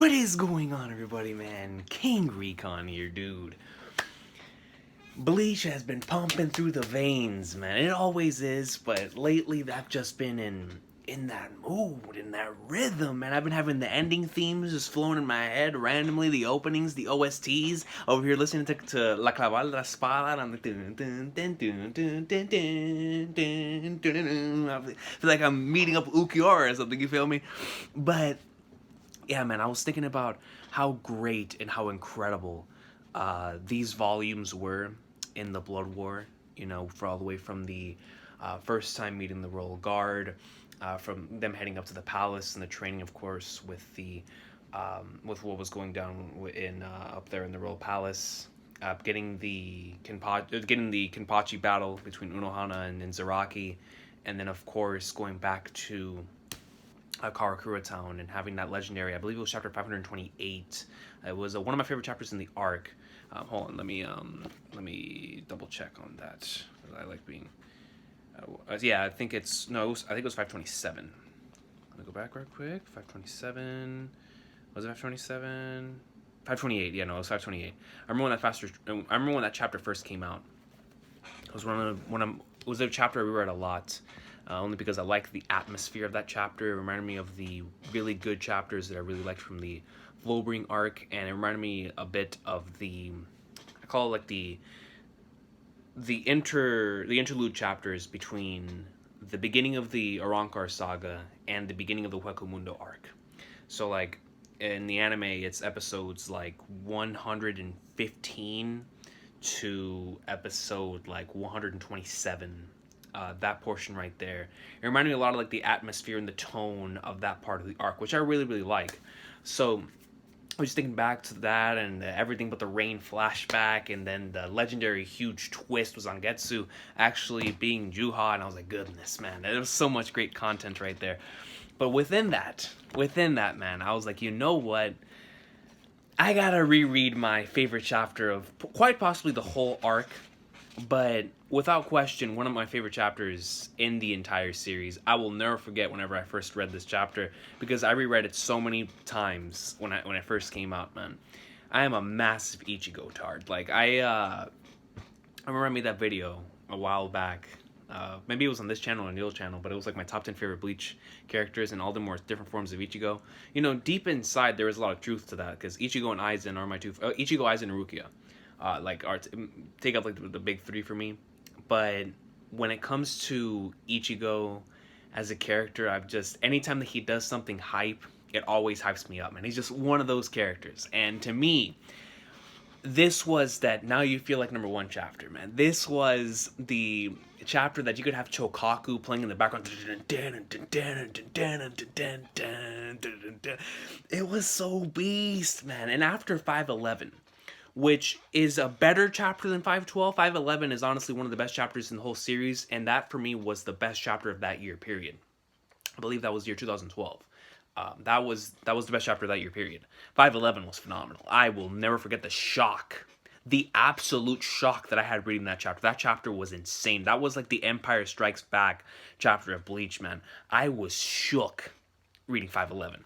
What is going on, everybody, man? King Recon here, dude. Bleach has been pumping through the veins, man. It always is, but lately I've just been in that mood, in that rhythm, man. I've been having the ending themes just flowing in my head randomly, the openings, the OSTs. Over here listening to La Clavala de la Espada, and I'm like, dun, dun, dun, dun, dun, dun, dun, dun, dun, dun. I feel like I'm meeting up with Ukiora or something, you feel me? But yeah, man, I was thinking about how great and how incredible these volumes were in the Blood War. You know, for all the way from the first time meeting the Royal Guard, from them heading up to the palace and the training, of course, with the with what was going down in up there in the Royal Palace. Getting the Kenpachi battle between Unohana and Zaraki, and then of course going back to Karakura Town and having that legendary, I believe it was chapter 528. It was one of my favorite chapters in the arc. Hold on, let me double check on that. I like being. Yeah, I think it's no. I think it was 527. Let me go back real quick. 527. Was it 527? 528. Yeah, no, it was 528. I remember when that chapter first came out. It was it was a chapter I reread a lot. Only because I like the atmosphere of that chapter. It reminded me of the really good chapters that I really liked from the Flowbring arc, and it reminded me a bit of I call it like the interlude chapters between the beginning of the Arrancar saga and the beginning of the Hueco Mundo arc. So like in the anime, it's episodes like 115 to episode like 127. That portion right there. It reminded me a lot of like the atmosphere and the tone of that part of the arc, which I really, really like. So I was just thinking back to that and everything but the rain flashback, and then the legendary huge twist was on Getsu actually being Juha, and I was like, goodness, man, there was so much great content right there. But within that, man, I was like, you know what? I gotta reread my favorite chapter of quite possibly the whole arc, but without question, one of my favorite chapters in the entire series. I will never forget whenever I first read this chapter, because I reread it so many times when it first came out, man. I am a massive Ichigo tard. Like, I remember I made that video a while back. Maybe it was on this channel or Neil's channel, but it was like my top 10 favorite Bleach characters and all the more different forms of Ichigo. You know, deep inside, there is a lot of truth to that, because Ichigo and Aizen are my two... Ichigo, Aizen, and Rukia. Take up like the big three for me. But when it comes to Ichigo as a character, anytime that he does something hype, it always hypes me up, man. He's just one of those characters. And to me, this was that now you feel like number one chapter, man. This was the chapter that you could have Chokaku playing in the background. It was so beast, man. And after 511, which is a better chapter than 512. 511 is honestly one of the best chapters in the whole series, and that for me was the best chapter of that year period. I believe that was year 2012. That was the best chapter of that year period. 511 was phenomenal. I will never forget the shock, the absolute shock that I had reading that chapter. That chapter was insane. That was like the Empire Strikes Back chapter of Bleach, man. I was shook reading 511.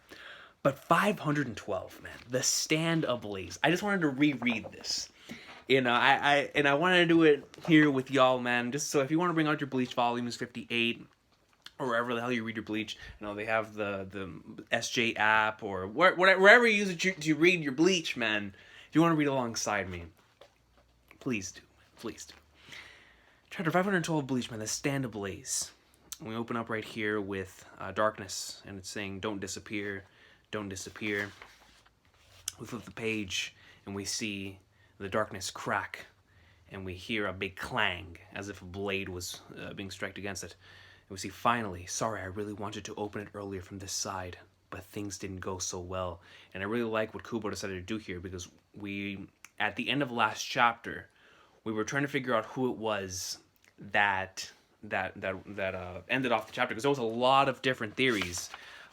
But 512, man, the stand ablaze. I just wanted to reread this. You know, I wanted to do it here with y'all, man. Just so if you want to bring out your Bleach volumes 58, or wherever the hell you read your Bleach, you know, they have the SJ app, or wherever you use it to read your Bleach, man. If you want to read alongside me, please do. Please do. Chapter 512 Bleach, man, the stand ablaze. We open up right here with darkness, and it's saying, don't disappear. Don't disappear. We flip the page and we see the darkness crack, and we hear a big clang as if a blade was being struck against it. And we see, finally, sorry, I really wanted to open it earlier from this side, but things didn't go so well. And I really like what Kubo decided to do here, because at the end of last chapter, we were trying to figure out who it was that ended off the chapter, because there was a lot of different theories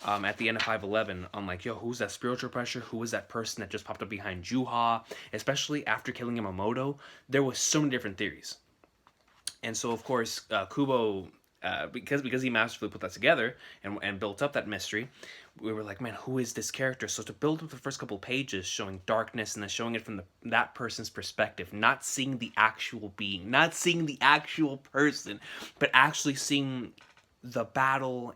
at the end of 511 on like, yo, who's that spiritual pressure? Who was that person that just popped up behind Juha? Especially after killing Yamamoto, there was so many different theories. And so, of course, Kubo, because he masterfully put that together and built up that mystery, we were like, man, who is this character? So to build up the first couple pages showing darkness and then showing it from that person's perspective, not seeing the actual being, not seeing the actual person, but actually seeing the battle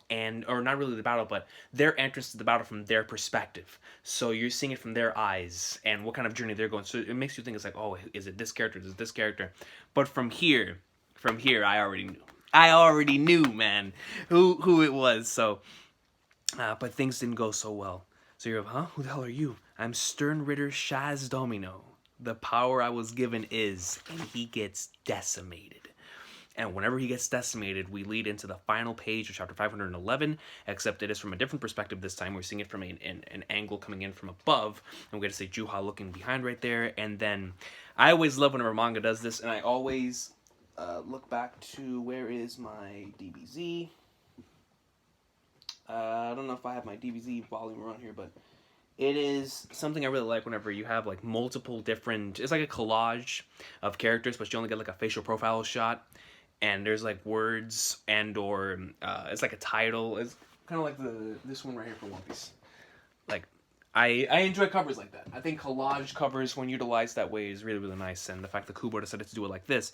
or not really the battle, but their entrance to the battle from their perspective. So you're seeing it from their eyes and what kind of journey they're going. So it makes you think it's like, oh, is it this character? Is it this character? But from here, I already knew. I already knew, man, who it was. So, but things didn't go so well. So you're, huh? Who the hell are you? I'm Stern Ritter Shaz Domino. The power I was given is, and he gets decimated. And whenever he gets decimated, we lead into the final page of chapter 511, except it is from a different perspective this time. We're seeing it from an angle coming in from above, and we get to see Juha looking behind right there. And then I always love whenever manga does this, and I always look back to, where is my DBZ? I don't know if I have my DBZ volume around here, but it is something I really like whenever you have like multiple different, it's like a collage of characters, but you only get like a facial profile shot. And there's like words or it's like a title. It's kind of like this one right here for One Piece. Like, I enjoy covers like that. I think collage covers, when utilized that way, is really, really nice. And the fact that Kubo decided to do it like this,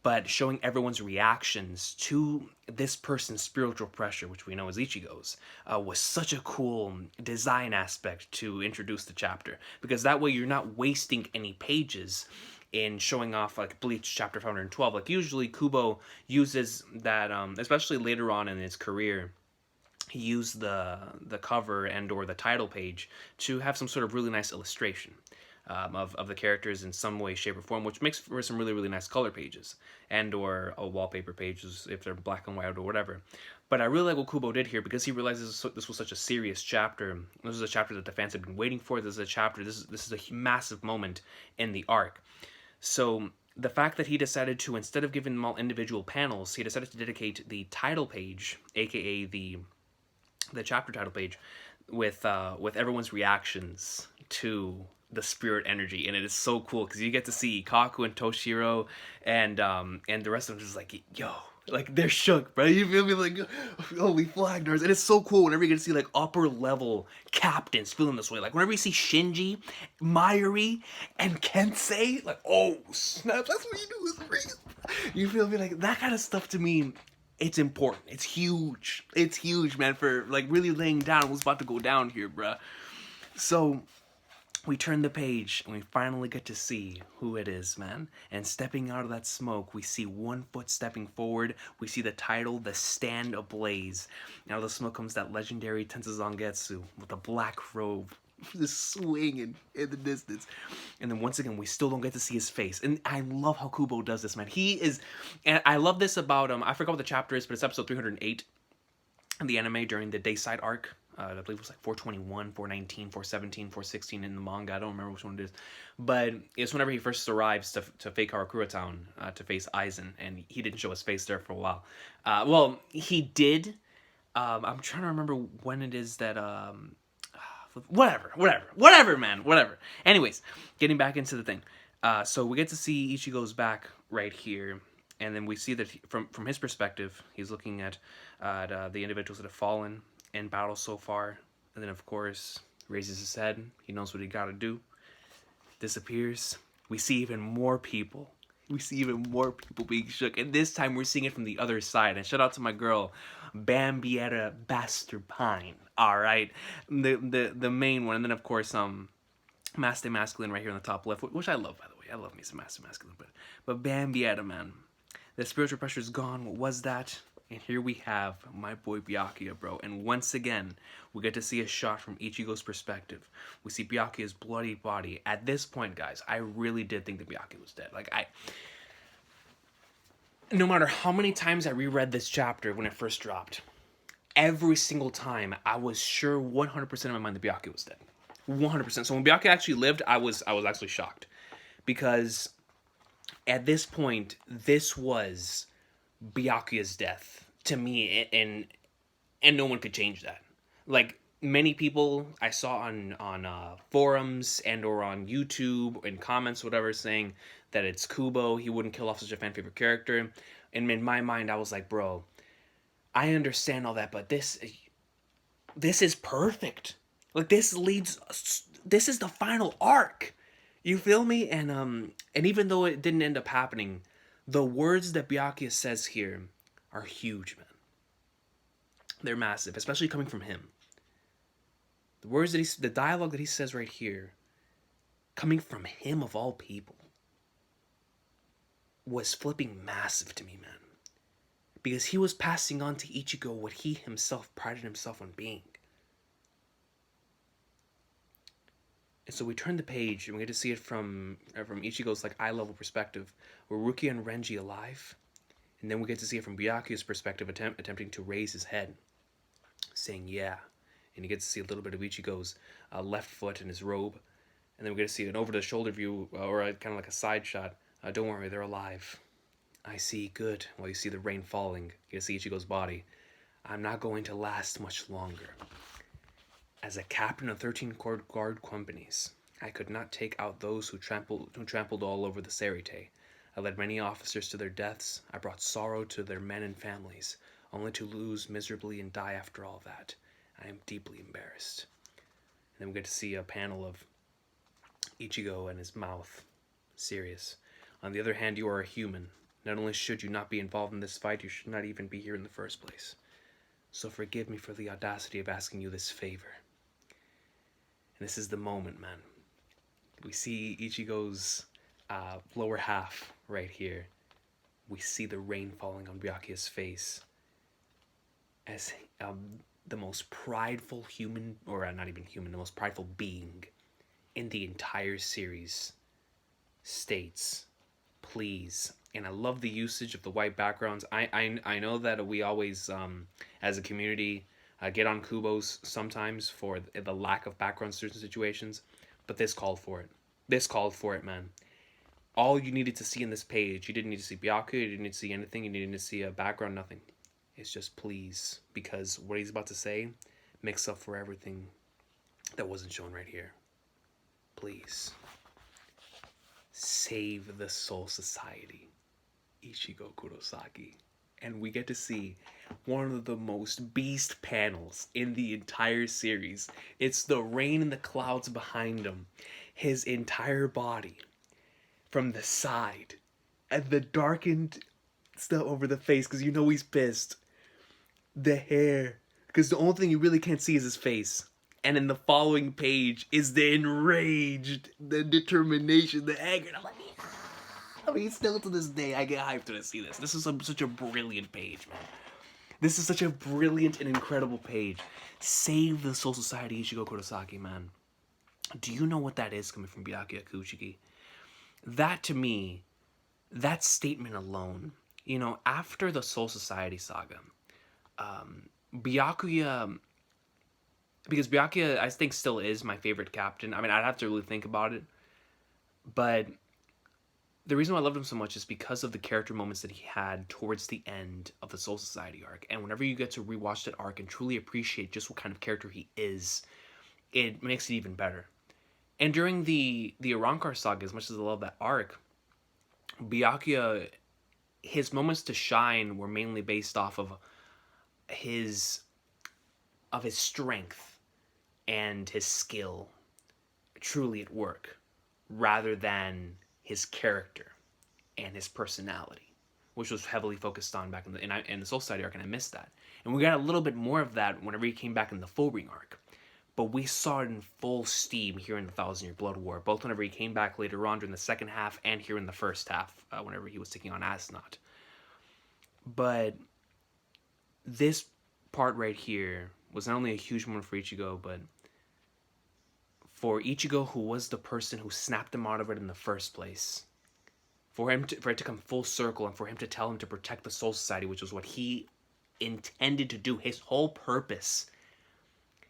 but showing everyone's reactions to this person's spiritual pressure, which we know is Ichigo's, was such a cool design aspect to introduce the chapter. Because that way you're not wasting any pages in showing off like Bleach chapter 512. Like usually Kubo uses that, especially later on in his career, he used the cover or the title page to have some sort of really nice illustration of the characters in some way, shape, or form, which makes for some really, really nice color pages or wallpaper pages if they're black and white or whatever. But I really like what Kubo did here, because he realizes this was such a serious chapter. This is a chapter that the fans had been waiting for. This is a chapter, this is a massive moment in the arc. So the fact that he decided to, instead of giving them all individual panels, he decided to dedicate the title page, aka the chapter title page, with everyone's reactions to the spirit energy, and it is so cool because you get to see Kaku and Toshiro and the rest of them just like, yo, like they're shook, bro. You feel me? Like, holy flag, nerds. And it's so cool whenever you get to see like upper level captains feeling this way. Like whenever you see Shinji, Mayuri, and Kensei, like, oh snap, that's what you do is real. You feel me? Like that kind of stuff to me, it's important. It's huge. It's huge, man, for like really laying down what's about to go down here, bruh. So we turn the page and we finally get to see who it is, man. And stepping out of that smoke, we see one foot stepping forward. We see the title, The Stand Ablaze. Now the smoke comes that legendary Tensuzangetsu with a black robe, just swinging in the distance. And then once again, we still don't get to see his face. And I love how Kubo does this, man. He is, and I love this about him. I forgot what the chapter is, but it's episode 308 in the anime during the Dayside arc. I believe it was like 421, 419, 417, 416 in the manga. I don't remember which one it is. But it's whenever he first arrives to Fake Karakura Town to face Aizen, and he didn't show his face there for a while. Well, he did. I'm trying to remember when it is that... Whatever, man. Whatever. Anyways, getting back into the thing. So we get to see Ichigo's back right here. And then we see that from his perspective, he's looking at the individuals that have fallen in battle so far. And then, of course, raises his head. He knows what he got to do. Disappears. We see even more people. We see even more people being shook. And this time, we're seeing it from the other side. And shout out to my girl, Bambietta Bastard Pine. All right. The main one. And then, of course, Master Masculine right here on the top left, which I love, by the way. I love me some Master Masculine. But Bambietta, man. The spiritual pressure is gone. What was that? And here we have my boy Byakuya, bro. And once again, we get to see a shot from Ichigo's perspective. We see Byakuya's bloody body. At this point, guys, I really did think that Byakuya was dead. Like, no matter how many times I reread this chapter when it first dropped, every single time I was sure 100% in my mind that Byakuya was dead. 100%. So when Byakuya actually lived, I was actually shocked. Because at this point, this was Byakuya's death to me, and no one could change that. Like many people I saw on forums or on YouTube and comments, whatever, saying that it's Kubo, he wouldn't kill off such a fan favorite character. And in my mind, I was like, bro, I understand all that, but this, this is perfect. Like, this leads, this is the final arc. You feel me? And even though it didn't end up happening, the words that Byakuya says here are huge, man. They're massive, especially coming from him. The words that the dialogue that he says right here, coming from him of all people, was flipping massive to me, man. Because he was passing on to Ichigo what he himself prided himself on being. And so we turn the page and we get to see it from Ichigo's like eye level perspective, where Rukia and Renji alive, and then we get to see it from Byakuya's perspective, attempting to raise his head, saying yeah, and you get to see a little bit of Ichigo's left foot in his robe, and then we get to see an over the shoulder view or kind of like a side shot. Don't worry, they're alive. I see, good. While you see the rain falling, you see Ichigo's body. I'm not going to last much longer. As a captain of 13 guard companies, I could not take out those who trampled all over the Serite. I led many officers to their deaths. I brought sorrow to their men and families, only to lose miserably and die after all that. I am deeply embarrassed. And then we get to see a panel of Ichigo and his mouth, serious. On the other hand, you are a human. Not only should you not be involved in this fight, you should not even be here in the first place. So forgive me for the audacity of asking you this favor. And this is the moment, man. We see Ichigo's lower half right here. We see the rain falling on Byakuya's face. As the most prideful human, or not even human, the most prideful being in the entire series states, please. And I love the usage of the white backgrounds. I know that we always, as a community, get on Kubos sometimes for the lack of background in certain situations, but this called for it. This called for it, man. All you needed to see in this page, you didn't need to see Byakuya, you didn't need to see anything, you didn't need to see a background, nothing. It's just please, because what he's about to say makes up for everything that wasn't shown right here. Please. Save the Soul Society. Ichigo Kurosaki. And we get to see one of the most beast panels in the entire series. It's the rain and the clouds behind him, his entire body from the side, and the darkened stuff over the face, because you know he's pissed. The hair, because the only thing you really can't see is his face. And in the following page is the enraged, the determination, the anger. And I'm like, I mean, still to this day, I get hyped when I see this. This is such a brilliant page, man. This is such a brilliant and incredible page. Save the Soul Society, Ichigo Kurosaki, man. Do you know what that is coming from Byakuya Kuchiki? That, to me, that statement alone, you know, after the Soul Society saga, Byakuya, because Byakuya, I think, still is my favorite captain. I mean, I'd have to really think about it, but the reason why I loved him so much is because of the character moments that he had towards the end of the Soul Society arc. And whenever you get to rewatch that arc and truly appreciate just what kind of character he is, it makes it even better. And during the Arrancar saga, as much as I love that arc, Byakuya, his moments to shine were mainly based off of his strength and his skill truly at work, rather than his character and his personality, which was heavily focused on back in the Soul Society arc, and I missed that. And we got a little bit more of that whenever he came back in the Full Ring arc. But we saw it in full steam here in the 1,000 Year Blood War, both whenever he came back later on during the second half and here in the first half, whenever he was taking on Asnot. But this part right here was not only a huge moment for Ichigo, but for Ichigo, who was the person who snapped him out of it in the first place. For it to come full circle, and for him to tell him to protect the Soul Society, which was what he intended to do, his whole purpose,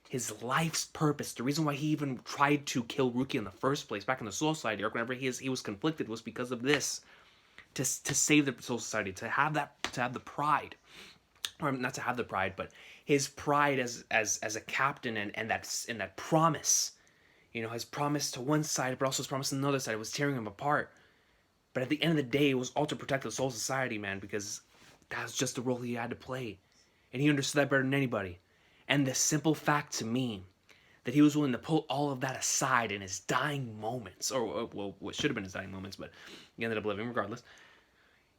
his life's purpose, the reason why he even tried to kill Rukia in the first place, back in the Soul Society arc, whenever he was conflicted, was because of this, to save the Soul Society, to have the pride, or not to have the pride, but his pride as a captain, and that promise, you know, his promise to one side, but also his promise to another side, was tearing him apart. But at the end of the day, it was all to protect the Soul Society, man, because that's just the role he had to play. And he understood that better than anybody. And the simple fact to me that he was willing to pull all of that aside in his dying moments, or well, what should have been his dying moments, but he ended up living regardless,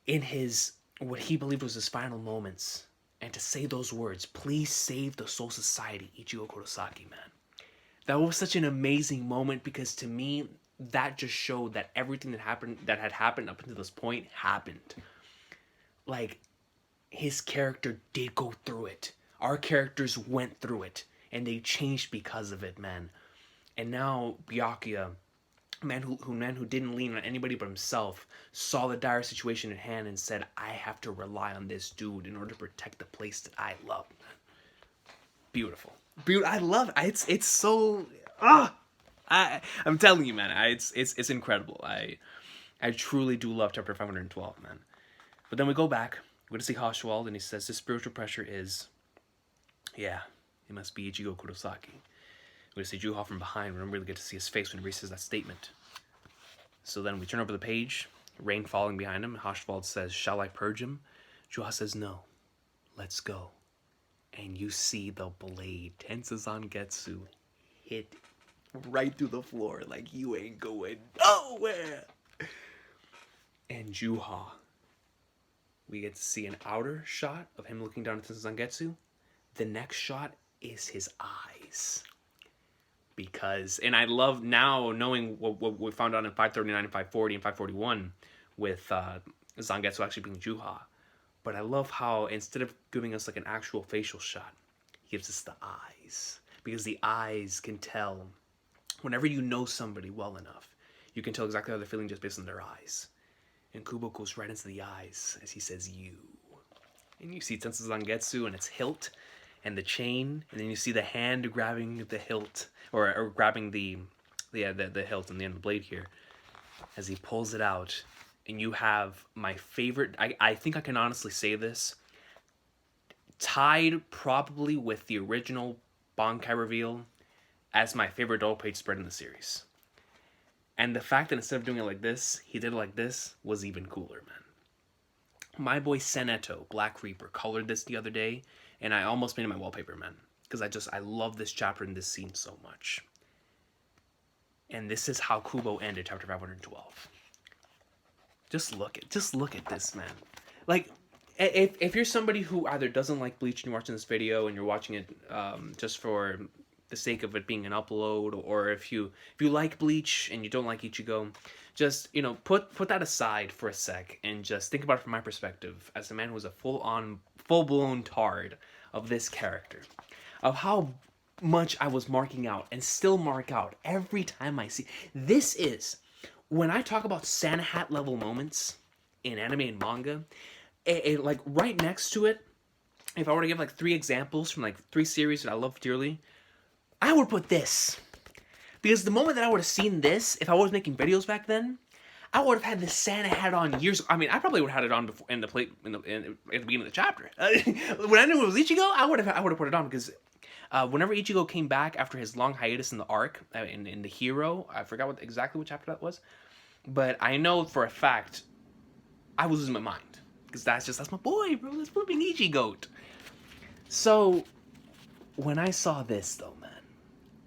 in his, what he believed was his final moments, and to say those words, "Please save the Soul Society, Ichigo Kurosaki," man. That was such an amazing moment, because to me, that just showed that everything that had happened up until this point happened. Like, his character did go through it. Our characters went through it, and they changed because of it, man. And now Byakuya, man who didn't lean on anybody but himself, saw the dire situation at hand and said, "I have to rely on this dude in order to protect the place that I love." Beautiful. I love it. It's so I'm telling you, man, it's incredible. I truly do love chapter 512, man. But then we go back, we go to see Haschwald, and he says this spiritual pressure is, yeah, it must be Ichigo Kurosaki. We see Juha from behind. We don't really get to see his face when he says that statement. So then we turn over the page, rain falling behind him. Haschwald says, "Shall I purge him?" Juha says, "No, let's go." And you see the blade, Tensa Zangetsu, hit right through the floor like you ain't going nowhere. And Juha, we get to see an outer shot of him looking down at Tensa Zangetsu. The next shot is his eyes. Because, and I love now knowing what we found out in 539 and 540 and 541 with Zangetsu actually being Juha. But I love how instead of giving us like an actual facial shot, he gives us the eyes. Because the eyes can tell, whenever you know somebody well enough, you can tell exactly how they're feeling just based on their eyes. And Kubo goes right into the eyes as he says, "You." And you see Tensa Zangetsu and its hilt and the chain, and then you see the hand grabbing the hilt, or grabbing the hilt and the end of the blade here, as he pulls it out. And you have my favorite, I think I can honestly say this, tied probably with the original Bankai reveal as my favorite double page spread in the series. And the fact that instead of doing it like this, he did it like this was even cooler, man. My boy Seneto, Black Reaper, colored this the other day, and I almost made it my wallpaper, man. Because I love this chapter and this scene so much. And this is how Kubo ended chapter 512. Just look at this, man. Like, if you're somebody who either doesn't like Bleach and you're watching this video and you're watching it just for the sake of it being an upload, or if you like Bleach and you don't like Ichigo, just, you know, put that aside for a sec and just think about it from my perspective as a man who was a full-blown tard of this character, of how much I was marking out and still mark out every time I see. This is, when I talk about Santa Hat level moments in anime and manga, like right next to it, if I were to give like 3 examples from like 3 series that I love dearly, I would put this. Because the moment that I would have seen this, if I was making videos back then, I would have had the Santa hat on years. I mean, I probably would have had it on before at the beginning of the chapter. When I knew it was Ichigo, I would have put it on, because whenever Ichigo came back after his long hiatus in the arc, in the Hero, I forgot exactly what chapter that was, but I know for a fact I was losing my mind, because that's my boy, bro. That's flipping Ichigo. So when I saw this though, man,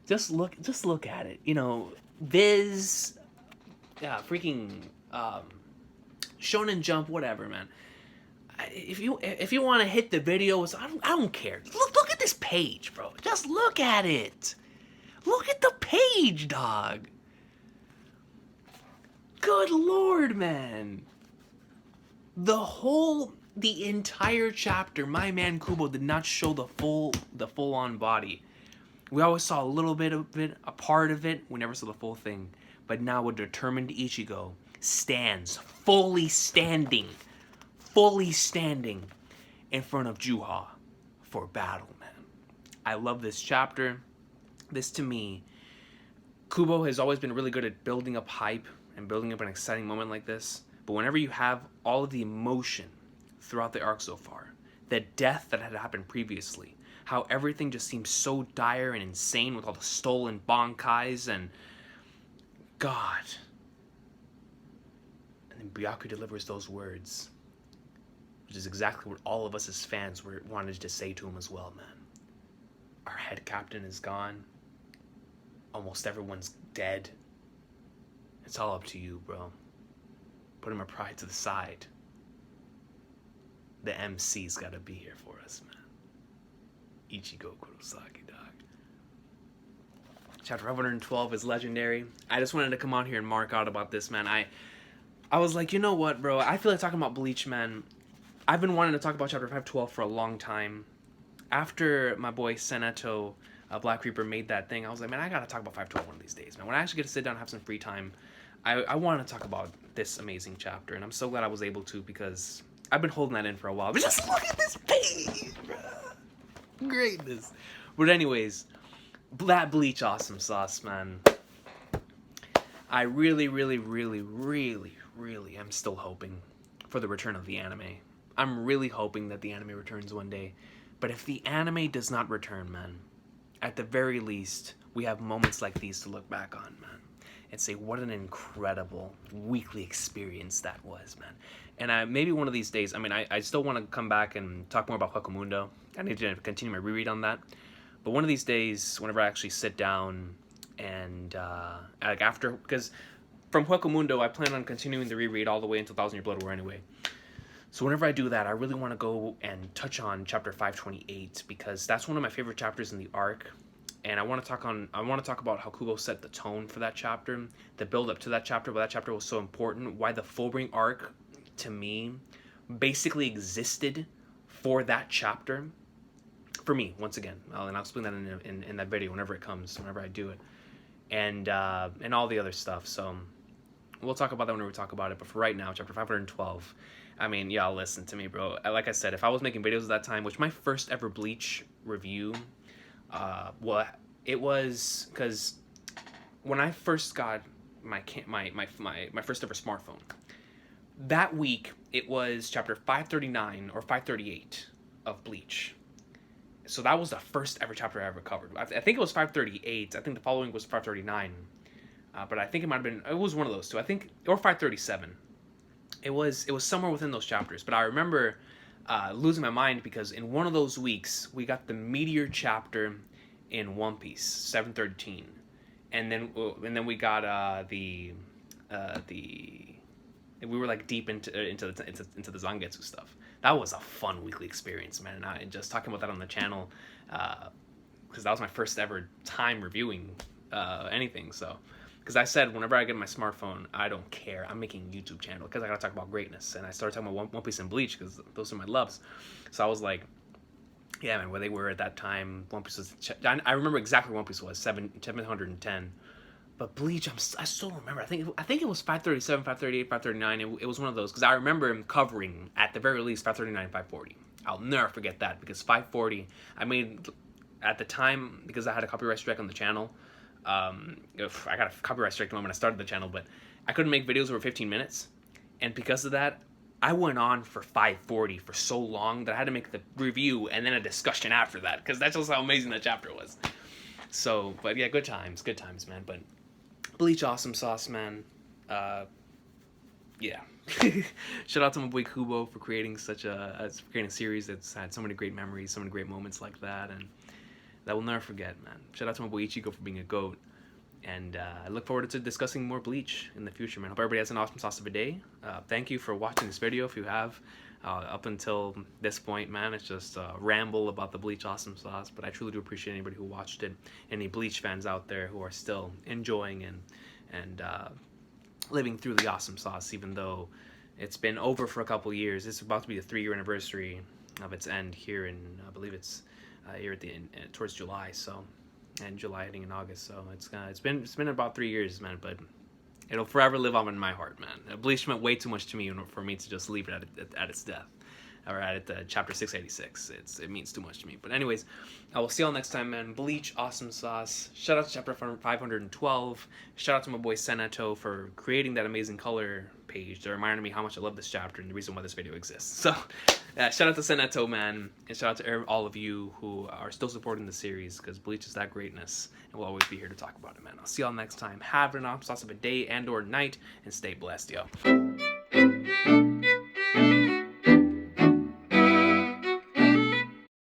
just look at it. You know, Viz, freaking Shonen Jump, whatever, man. If you want to hit the videos, I don't care. Look at this page, bro. Just look at it. Look at the page, dog. Good lord, man. The entire chapter, my man Kubo did not show the full-on body. We always saw a little bit of it, a part of it. We never saw the full thing. But now a determined Ichigo stands, fully standing in front of Juha for battle, man. I love this chapter. This, to me, Kubo has always been really good at building up hype and building up an exciting moment like this. But whenever you have all of the emotion throughout the arc so far, the death that had happened previously, how everything just seems so dire and insane with all the stolen Bankais and God. And then Byakuya delivers those words, which is exactly what all of us as fans wanted to say to him as well, man. Our head captain is gone. Almost everyone's dead. It's all up to you, bro. Putting my pride to the side. The MC's gotta be here for us, man. Ichigo Kurosaki, dog. Chapter 512 is legendary. I just wanted to come on here and mark out about this, man. I was like, you know what, bro? I feel like talking about Bleach, man. I've been wanting to talk about Chapter 512 for a long time. After my boy Senato, Black Reaper, made that thing, I was like, man, I gotta talk about 512 one of these days, man. When I actually get to sit down and have some free time, I want to talk about this amazing chapter, and I'm so glad I was able to, because I've been holding that in for a while. But just look at this page, bro. Greatness. But anyways, that Bleach awesome sauce, man. I really am still hoping for the return of the anime. I'm really hoping that the anime returns one day. But if the anime does not return, man, at the very least, we have moments like these to look back on, man, and say what an incredible weekly experience that was, man. And maybe one of these days, I mean, I still want to come back and talk more about Hueco. I need to continue my reread on that. But one of these days, whenever I actually sit down and, like after, because from Hueco, I plan on continuing the reread all the way until 1,000 Year Blood War anyway. So whenever I do that, I really want to go and touch on chapter 528, because that's one of my favorite chapters in the arc. And I want to talk about how Kubo set the tone for that chapter, the build up to that chapter, why that chapter was so important, why the Fullbring arc, to me, basically existed for that chapter. For me, once again, and I'll explain that in that video whenever it comes, whenever I do it, and all the other stuff. So we'll talk about that whenever we talk about it. But for right now, chapter 512. I mean, y'all listen to me, bro. Like I said, if I was making videos at that time, which my first ever Bleach review, well, it was because when I first got my first ever smartphone, that week it was chapter 539 or 538 of Bleach. So that was the first ever chapter I ever covered. I think it was 538. I think the following was 539. But I think it might have been, it was one of those two. I think, or 537. It was somewhere within those chapters. But I remember losing my mind because in one of those weeks, we got the Meteor chapter in One Piece, 713. And then we got we were like deep into the Zangetsu stuff. That was a fun weekly experience, man. And just talking about that on the channel, because that was my first ever time reviewing anything. So, because I said whenever I get my smartphone, I don't care. I'm making a YouTube channel because I gotta talk about greatness. And I started talking about One Piece and Bleach because those are my loves. So I was like, yeah, man, where they were at that time. One Piece was. I remember exactly what One Piece was 710. But Bleach, I still remember. I think it was 537, 538, 539. It was one of those because I remember him covering at the very least 539, 540. I'll never forget that because 540, I made at the time because I had a copyright strike on the channel. I got a copyright strike when I started the channel, but I couldn't make videos over 15 minutes, and because of that, I went on for 540 for so long that I had to make the review and then a discussion after that because that's just how amazing that chapter was. So, but yeah, good times, man. But Bleach awesome sauce, man. Yeah. Shout out to my boy Kubo for creating creating a series that's had so many great memories, so many great moments like that, and that we'll never forget, man. Shout out to my boy Ichigo for being a GOAT. And I look forward to discussing more Bleach in the future, man. Hope everybody has an awesome sauce of a day. Thank you for watching this video if you have. Up until this point, man, it's just a ramble about the Bleach awesome sauce. But I truly do appreciate anybody who watched it. Any Bleach fans out there who are still enjoying and living through the awesome sauce, even though it's been over for a couple years. It's about to be the 3-year anniversary of its end here in, I believe it's here at the end, towards July. So, and July heading in August. So it's been about 3 years, man. But it'll forever live on in my heart, man. Bleach meant way too much to me for me to just leave it at its death. Or at chapter 686. It means too much to me. But anyways, I will see y'all next time, man. Bleach, awesome sauce. Shout out to chapter 512. Shout out to my boy Senato for creating that amazing color page that reminded me how much I love this chapter and the reason why this video exists. So, shout out to Senato, man. And shout out to all of you who are still supporting the series because Bleach is that greatness. And we'll always be here to talk about it, man. I'll see y'all next time. Have an awesome sauce of a day and or night. And stay blessed, yo.